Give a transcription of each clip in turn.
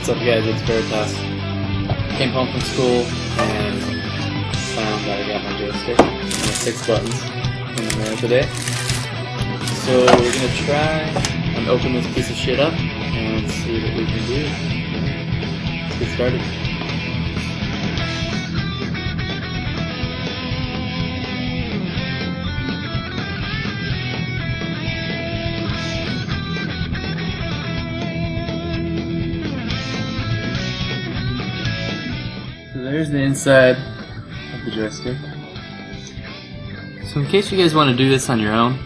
What's up guys, it's Veri7as. Came home from school and found that I got my joystick and the 6 buttons in the mail today. So we're gonna try and open this piece of shit up and see what we can do. Let's get started. There's the inside of the joystick. So in case you guys want to do this on your own,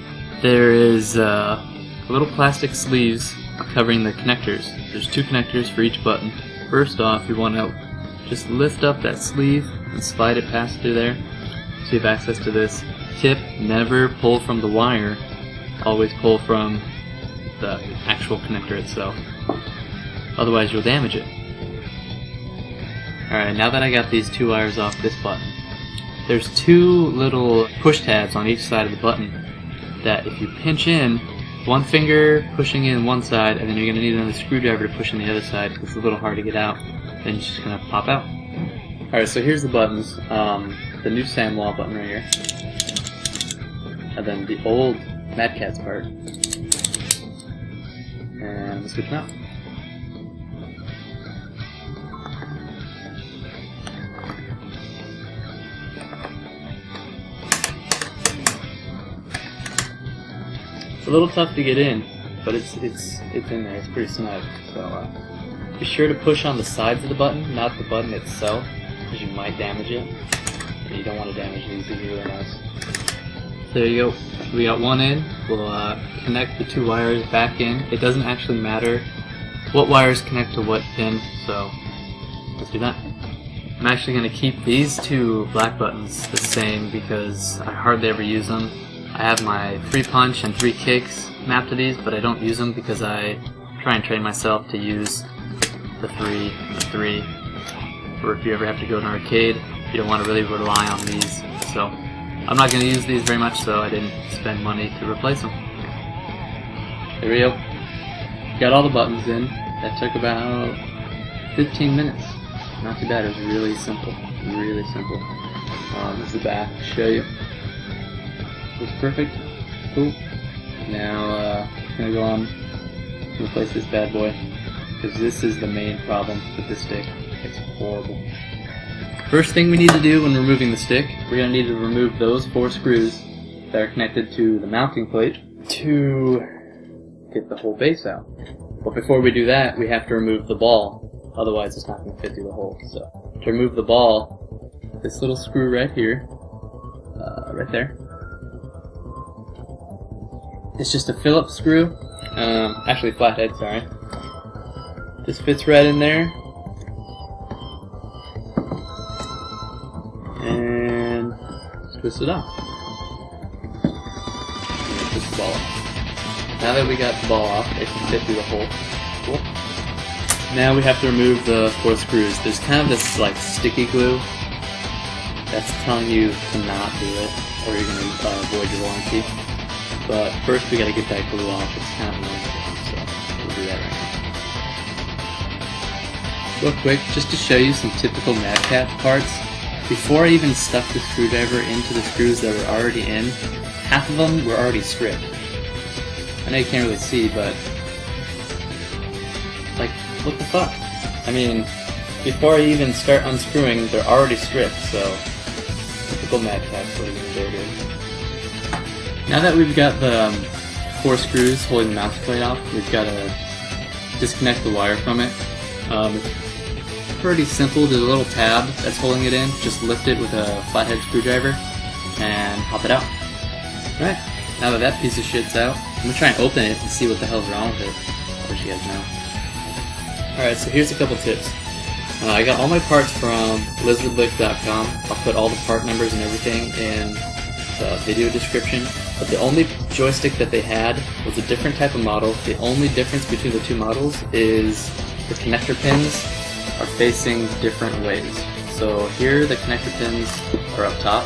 there is little plastic sleeves covering the connectors. There's 2 connectors for each button. First off, you want to just lift up that sleeve and slide it past through there so you have access to this. Tip, never pull from the wire, always pull from the actual connector itself. Otherwise you'll damage it. Alright, now that I got these 2 wires off this button, there's 2 little push tabs on each side of the button that if you pinch in, one finger pushing in one side, and then you're going to need another screwdriver to push in the other side because it's a little hard to get out, then it's just going to pop out. Alright, so here's the buttons. The new Sanwa button right here, and then the old Madcatz part, and let's switch them out. It's a little tough to get in, but it's in there. It's pretty snug. So be sure to push on the sides of the button, not the button itself, because you might damage it. And you don't want to damage these either than us. There you go. We got one in. We'll connect the 2 wires back in. It doesn't actually matter what wires connect to what pin, so let's do that. I'm actually going to keep these 2 black buttons the same because I hardly ever use them. I have my 3 punch and 3 kicks mapped to these, but I don't use them because I try and train myself to use the 3 and the 3. Or if you ever have to go to an arcade, you don't want to really rely on these. So I'm not going to use these very much, so I didn't spend money to replace them. There we go. Got all the buttons in. That took about 15 minutes. Not too bad. It was really simple. Really simple. This is the back. I'll show you. Looks perfect. Cool. Now, I'm gonna go on and replace this bad boy, because this is the main problem with this stick. It's horrible. First thing we need to do when removing the stick, we're gonna need to remove those 4 screws that are connected to the mounting plate to get the whole base out. But before we do that, we have to remove the ball. Otherwise, it's not gonna fit through the hole. So, to remove the ball, this little screw right here, right there. It's just a Phillips screw, actually flathead, sorry. This fits right in there, and twist it off. And twist the ball off. Now that we got the ball off, it can fit through the hole. Cool. Now we have to remove the 4 screws. There's kind of this like sticky glue that's telling you to not do it, or you're going to avoid your warranty. But first we gotta get that glue off. It's kind of annoying, so we'll do that right now. Real quick, just to show you some typical Madcatz parts, before I even stuck the screwdriver into the screws that were already in, half of them were already stripped. I know you can't really see, but like, what the fuck? I mean, before I even start unscrewing, they're already stripped, so typical Madcatz, what are you gonna do, dude? Now that we've got the 4 screws holding the mounting plate off, we've got to disconnect the wire from it. It's pretty simple. There's a little tab that's holding it in. Just lift it with a flathead screwdriver and pop it out. Alright, now that that piece of shit's out, I'm going to try and open it and see what the hell's wrong with it. I'll let you guys know. Alright, so here's a couple tips. I got all my parts from lizardlick.com. I'll put all the part numbers and everything in the video description. But the only joystick that they had was a different type of model. The only difference between the 2 models is the connector pins are facing different ways. So here the connector pins are up top,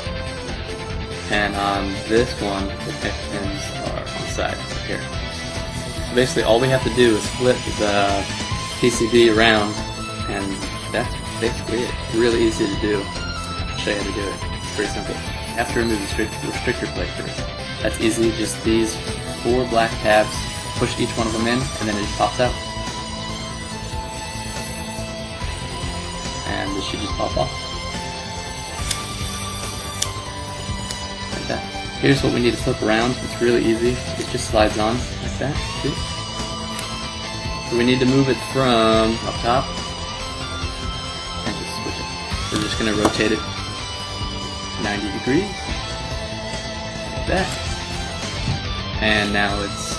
and on this one the connector pins are on the side here. So basically all we have to do is flip the PCB around, and that's basically it. Really easy to do. I'll show you how to do it. It's pretty simple. You have to remove the restrictor plate first. That's easy, just these 4 black tabs, push each one of them in, and then it just pops out. And this should just pop off. Like that. Here's what we need to flip around. It's really easy. It just slides on like that. See? So we need to move it from up top and just switch it. We're just going to rotate it 90 degrees. Like that. And now it's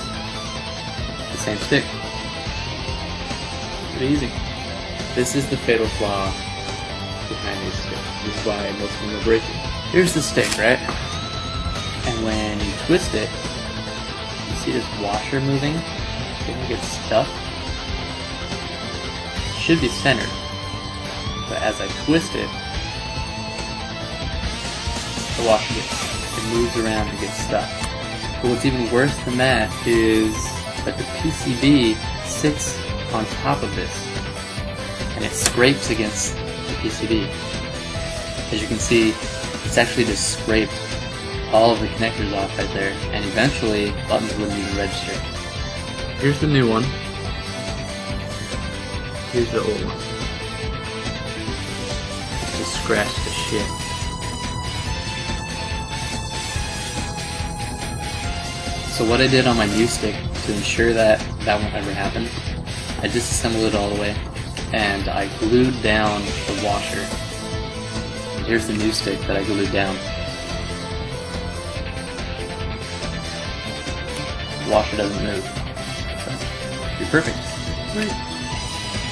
the same stick. Pretty easy. This is the fatal flaw behind these sticks. This is why most of them are breaking. Here's the stick, right? And when you twist it, you see this washer moving? It gets stuck. It should be centered. But as I twist it, the washer moves around and gets stuck. But what's even worse than that is that the PCB sits on top of this. And it scrapes against the PCB. As you can see, it's actually just scraped all of the connectors off right there, and eventually buttons wouldn't even register. Here's the new one. Here's the old one. It's just scratched to shit. So what I did on my new stick to ensure that that won't ever happen, I disassembled it all the way, and I glued down the washer. And here's the new stick that I glued down. The washer doesn't move. So, you're perfect.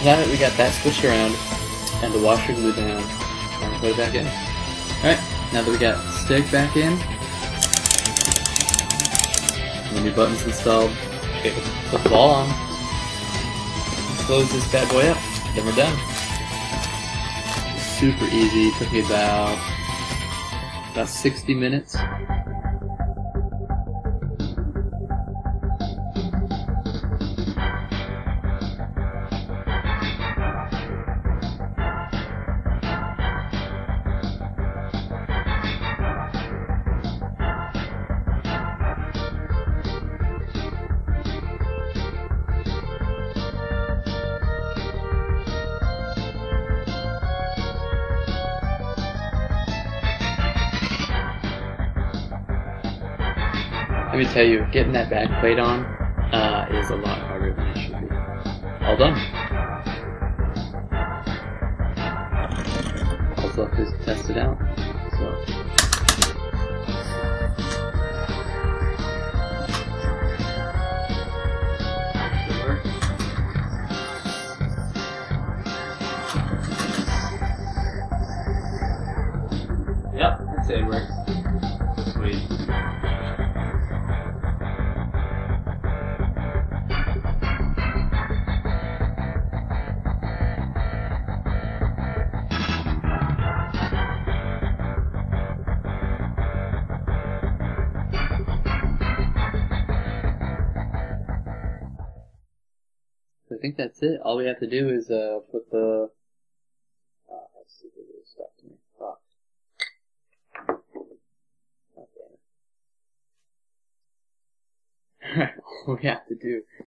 Now that we got that switched around and the washer glued down, I'm going to put it back in. Alright, now that we got the stick back in, and the new button's installed, okay, put the ball on, close this bad boy up, then we're done. Super easy, it took me about 60 minutes. Let me tell you, getting that back plate on is a lot harder than it should be. All done. All that's left is to test it out. So. Yep, I'd say it works. Sweet. I think that's it. All we have to do is put the let's see if it stuck to me. Okay. All we have to do